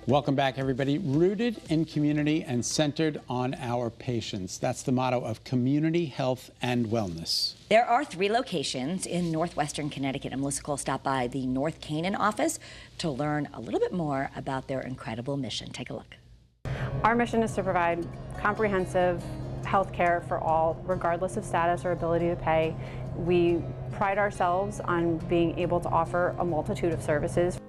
Welcome back, everybody. Rooted in community and centered on our patients. That's the motto of Community Health and Wellness. There are 3 locations in northwestern Connecticut, and Melissa Cole stopped by the North Canaan office to learn a little bit more about their incredible mission. Take a look. Our mission is to provide comprehensive health care for all, regardless of status or ability to pay. We pride ourselves on being able to offer a multitude of services.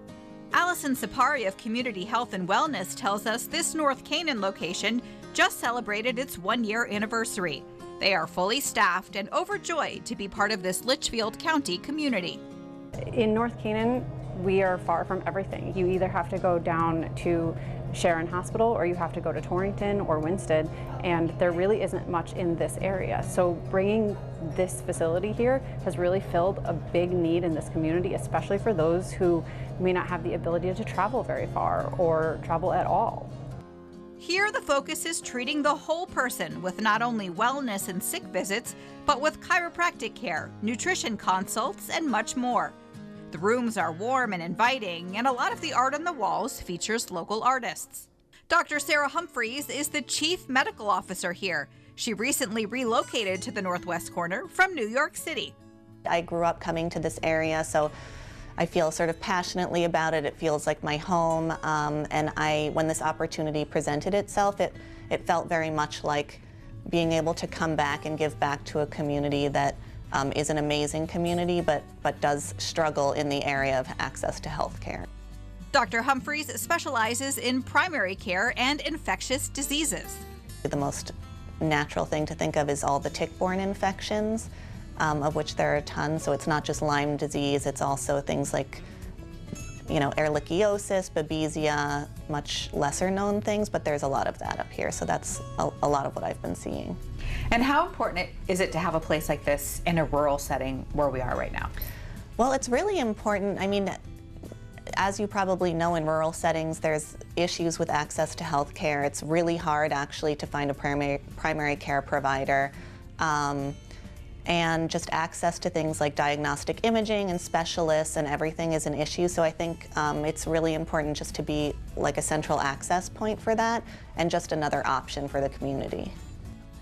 Allison Separy of Community Health and Wellness tells us this North Canaan location just celebrated its 1-year anniversary. They are fully staffed and overjoyed to be part of this Litchfield County community. In North Canaan, we are far from everything. You either have to go down to Sharon Hospital or you have to go to Torrington or Winsted, and there really isn't much in this area. So bringing this facility here has really filled a big need in this community, especially for those who may not have the ability to travel very far or travel at all. Here, the focus is treating the whole person with not only wellness and sick visits, but with chiropractic care, nutrition consults, and much more. The rooms are warm and inviting, and a lot of the art on the walls features local artists. Dr. Sarah Humphreys is the Chief Medical Officer here. She recently relocated to the Northwest Corner from New York City. I grew up coming to this area, so I feel sort of passionately about it. It feels like my home, and when this opportunity presented itself, it felt very much like being able to come back and give back to a community that is an amazing community, but does struggle in the area of access to health care. Dr. Humphreys specializes in primary care and infectious diseases. The most natural thing to think of is all the tick-borne infections, of which there are tons. So it's not just Lyme disease, it's also things like, ehrlichiosis, babesia, much lesser known things, but there's a lot of that up here. So that's a lot of what I've been seeing. And how important is it to have a place like this in a rural setting where we are right now? Well, it's really important. I mean, as you probably know, in rural settings, there's issues with access to health care. It's really hard, actually, to find a primary care provider. And just access to things like diagnostic imaging and specialists and everything is an issue. So I think it's really important just to be like a central access point for that and just another option for the community.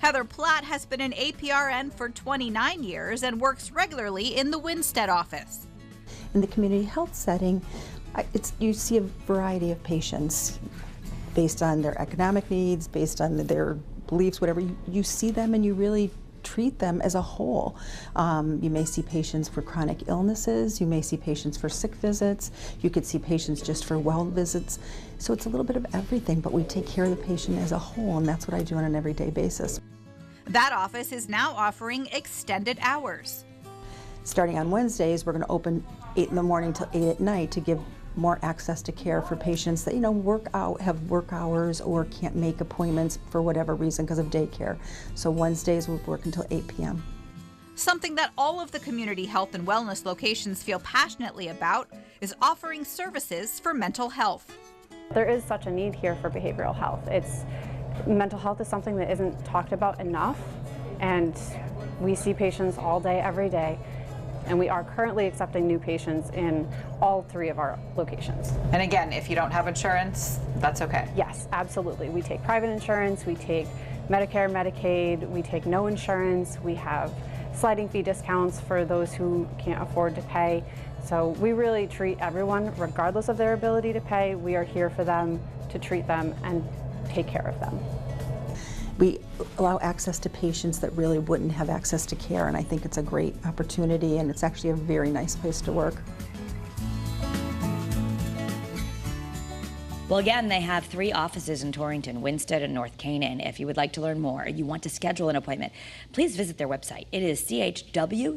Heather Platt has been an APRN for 29 years and works regularly in the Winsted office. In the community health setting, you see a variety of patients based on their economic needs, based on their beliefs, whatever. You see them and you really treat them as a whole. You may see patients for chronic illnesses, you may see patients for sick visits, you could see patients just for well visits. So it's a little bit of everything, but we take care of the patient as a whole, and that's what I do on an everyday basis. That office is now offering extended hours. Starting on Wednesdays, we're going to open 8 in the morning till 8 at night to give more access to care for patients that have work hours or can't make appointments for whatever reason because of daycare. So Wednesdays we'll work until 8 p.m. Something that all of the community health and wellness locations feel passionately about is offering services for mental health. There is such a need here for behavioral health. Mental health is something that isn't talked about enough, and we see patients all day, every day. And we are currently accepting new patients in all 3 of our locations. And again, if you don't have insurance, that's okay? Yes, absolutely. We take private insurance, we take Medicare, Medicaid, we take no insurance, we have sliding fee discounts for those who can't afford to pay. So we really treat everyone, regardless of their ability to pay. We are here for them, to treat them and take care of them. We allow access to patients that really wouldn't have access to care, and I think it's a great opportunity, and it's actually a very nice place to work. Well, again, they have 3 offices in Torrington, Winsted, and North Canaan. If you would like to learn more, you want to schedule an appointment, please visit their website. It is chwctorr.org.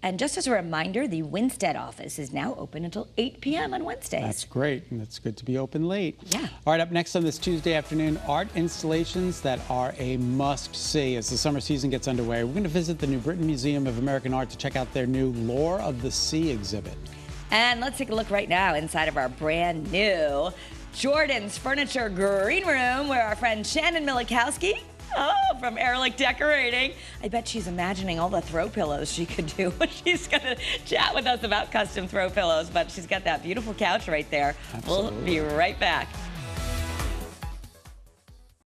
And just as a reminder, the Winsted office is now open until 8 p.m. on Wednesdays. That's great, and it's good to be open late. Yeah. All right, up next on this Tuesday afternoon, art installations that are a must-see as the summer season gets underway. We're going to visit the New Britain Museum of American Art to check out their new Lore of the Sea exhibit. And let's take a look right now inside of our brand new Jordan's Furniture Green Room, where our friend Shannon Milikowski from Ehrlich Decorating. I bet she's imagining all the throw pillows she could do. She's going to chat with us about custom throw pillows, but she's got that beautiful couch right there. Absolutely. We'll be right back.